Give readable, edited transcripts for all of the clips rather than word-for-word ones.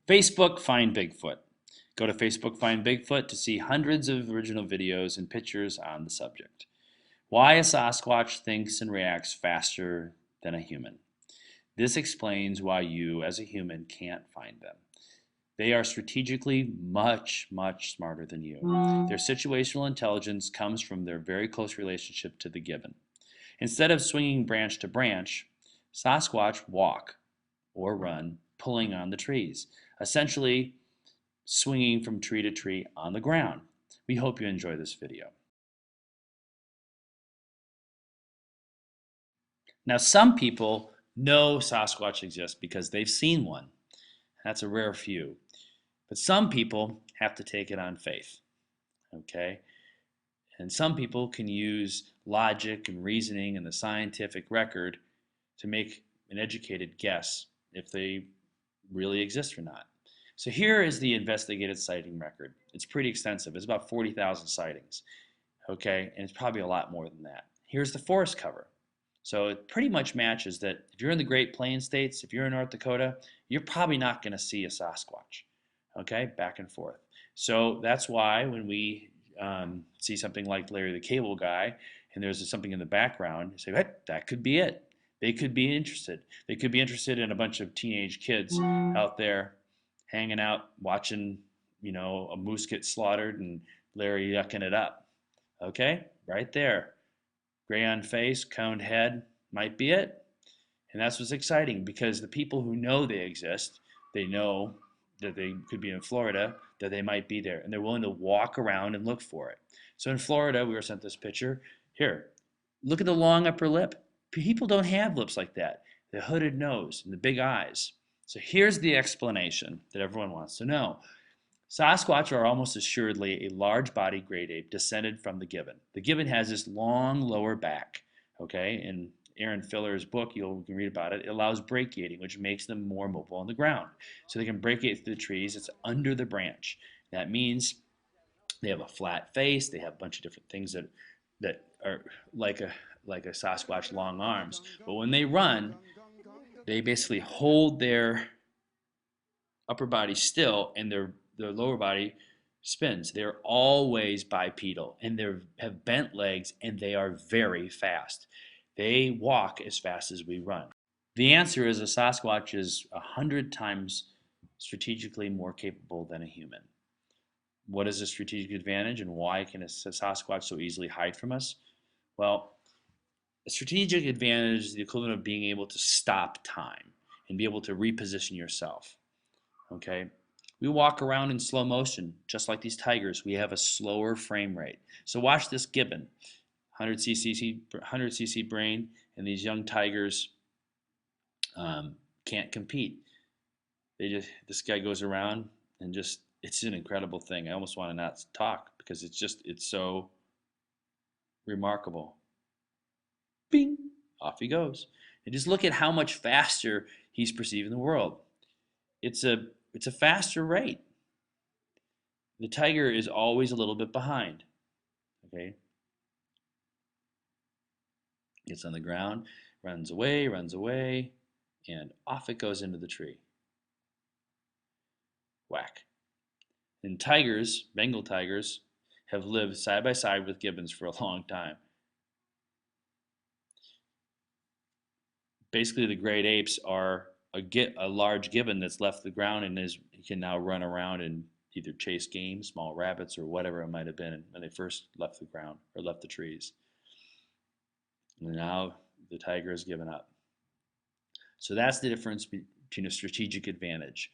Facebook Find Bigfoot. Go to Facebook Find Bigfoot to see hundreds of original videos and pictures on the subject. Why a Sasquatch thinks and reacts faster than a human. This explains why you, as a human, can't find them. They are strategically much, much smarter than you. Their situational intelligence comes from their very close relationship to the gibbon. Instead of swinging branch to branch, Sasquatch walk or run, pulling on the trees, essentially swinging from tree to tree on the ground. We hope you enjoy this video. Now, some people know Sasquatch exists because they've seen one. That's a rare few. But some people have to take it on faith. Okay? And some people can use logic and reasoning and the scientific record to make an educated guess if they really exist or not. So here is the investigated sighting record. It's pretty extensive. It's about 40,000 sightings. Okay? And it's probably a lot more than that. Here's the forest cover. So it pretty much matches that if you're in the Great Plains states, if you're in North Dakota, you're probably not going to see a Sasquatch. Okay, back and forth. So that's why when we see something like Larry the Cable Guy and there's something in the background, you say, hey, that could be it. They could be interested. They could be interested in a bunch of teenage kids out there hanging out, watching, a moose get slaughtered and Larry yucking it up. Okay, right there. Gray on face, coned head, might be it. And that's what's exciting because the people who know they exist, they know that they could be in Florida, that they might be there, and they're willing to walk around and look for it. So in Florida, we were sent this picture. Here, look at the long upper lip. People don't have lips like that. The hooded nose and the big eyes. So here's the explanation that everyone wants to know. Sasquatch are almost assuredly a large-bodied great ape descended from the gibbon. The gibbon has this long lower back, okay? In Aaron Filler's book, you can read about it. It allows brachiating, which makes them more mobile on the ground. So they can brachiate through the trees. It's under the branch. That means they have a flat face. They have a bunch of different things that are like a Sasquatch long arms. But when they run, they basically hold their upper body still and their lower body spins. They're always bipedal and they have bent legs and they are very fast. They walk as fast as we run. The answer is a Sasquatch is 100 times strategically more capable than a human. What is a strategic advantage and why can a Sasquatch so easily hide from us? Well, a strategic advantage is the equivalent of being able to stop time and be able to reposition yourself. Okay? We walk around in slow motion, just like these tigers. We have a slower frame rate. So watch this gibbon, 100cc brain, and these young tigers can't compete. This guy goes around and it's an incredible thing. I almost want to not talk because it's so remarkable. Bing, off he goes. And just look at how much faster he's perceiving the world. It's a faster rate. The tiger is always a little bit behind. Okay? Gets on the ground, runs away, and off it goes into the tree. Whack. And tigers, Bengal tigers, have lived side by side with gibbons for a long time. Basically, the great apes are a large gibbon that's left the ground and he can now run around and either chase game, small rabbits, or whatever it might have been when they first left the ground or left the trees. And now the tiger has given up. So that's the difference between a strategic advantage.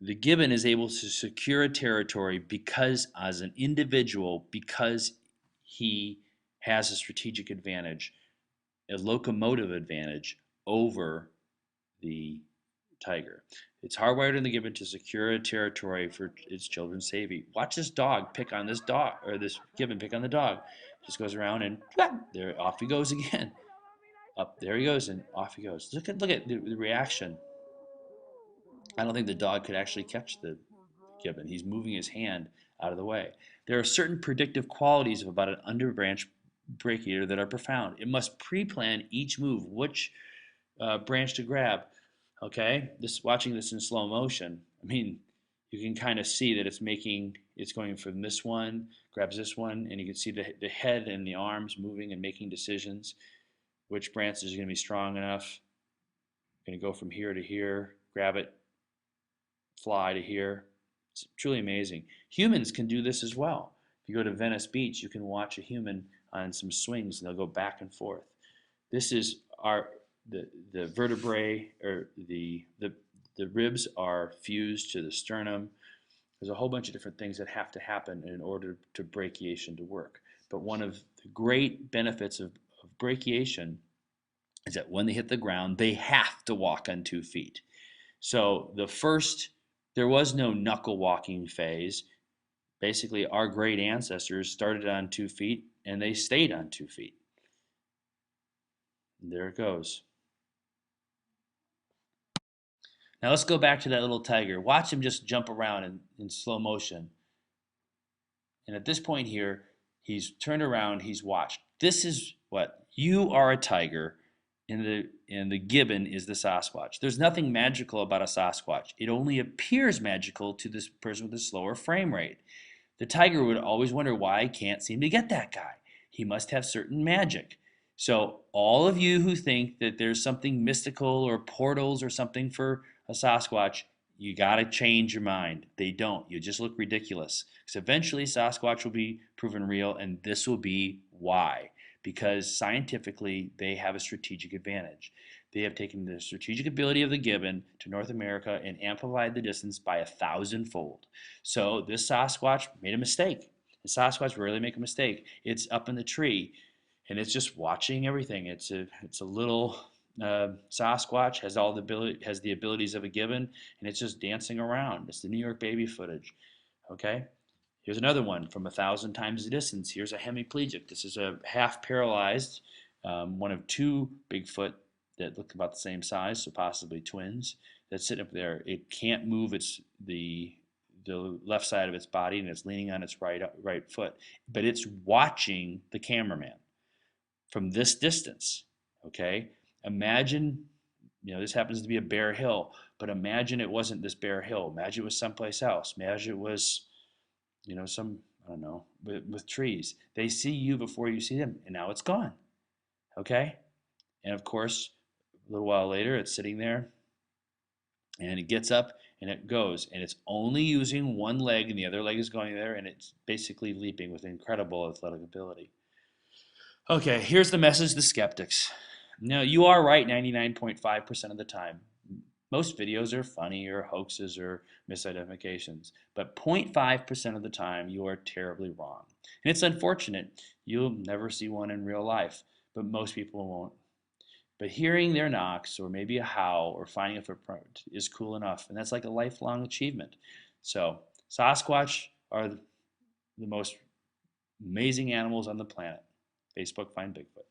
The gibbon is able to secure a territory because, as an individual, because he has a strategic advantage, a locomotive advantage over the tiger. It's hardwired in the gibbon to secure a territory for its children's safety. Watch this dog pick on this dog, or this gibbon pick on the dog. Just goes around and there, off he goes again. Up there he goes and off he goes. Look at the reaction. I don't think the dog could actually catch the gibbon. He's moving his hand out of the way. There are certain predictive qualities about an underbranch brachiator that are profound. It must pre-plan each move, which branch to grab, Okay, watching this in slow motion, I mean, you can kind of see that it's going from this one, grabs this one, and you can see the head and the arms moving and making decisions. Which branch is going to be strong enough? Going to go from here to here, grab it, fly to here. It's truly amazing. Humans can do this as well. If you go to Venice Beach, you can watch a human on some swings, and they'll go back and forth. This is the vertebrae, or the ribs are fused to the sternum. There's a whole bunch of different things that have to happen in order to brachiation to work. But one of the great benefits of brachiation is that when they hit the ground, they have to walk on 2 feet. So there was no knuckle walking phase. Basically, our great ancestors started on 2 feet and they stayed on 2 feet. And there it goes. Now let's go back to that little tiger. Watch him just jump around in slow motion. And at this point here, he's turned around, he's watched. This is what you are, a tiger, and the gibbon is the Sasquatch. There's nothing magical about a Sasquatch. It only appears magical to this person with a slower frame rate. The tiger would always wonder why I can't seem to get that guy. He must have certain magic. So all of you who think that there's something mystical or portals or something for a Sasquatch, you got to change your mind. They don't. You just look ridiculous. Because eventually Sasquatch will be proven real, and this will be why. Because scientifically, they have a strategic advantage. They have taken the strategic ability of the gibbon to North America and amplified the distance by 1,000-fold. So this Sasquatch made a mistake. The Sasquatch rarely make a mistake. It's up in the tree, and it's just watching everything. It's a little Sasquatch, has the abilities of a gibbon, and it's just dancing around. It's the New York baby footage. Okay. Here's another one from 1,000 times the distance. Here's a hemiplegic. This is a half paralyzed, one of 2 Bigfoot that look about the same size, so possibly twins, that's sitting up there. It can't move the left side of its body, and it's leaning on its right foot, but it's watching the cameraman from this distance. Okay, imagine, this happens to be a bare hill, but imagine it wasn't this bare hill. Imagine it was someplace else. Imagine it was, some, I don't know, with trees. They see you before you see them, and now it's gone. Okay, and of course, a little while later, it's sitting there, and it gets up and it goes, and it's only using one leg, and the other leg is going there, and it's basically leaping with incredible athletic ability. Okay, here's the message to skeptics. No, you are right 99.5% of the time. Most videos are funny or hoaxes or misidentifications, but 0.5% of the time you are terribly wrong. And it's unfortunate. You'll never see one in real life, but most people won't. But hearing their knocks, or maybe a howl, or finding a footprint is cool enough, and that's like a lifelong achievement. So Sasquatch are the most amazing animals on the planet. Facebook, find Bigfoot.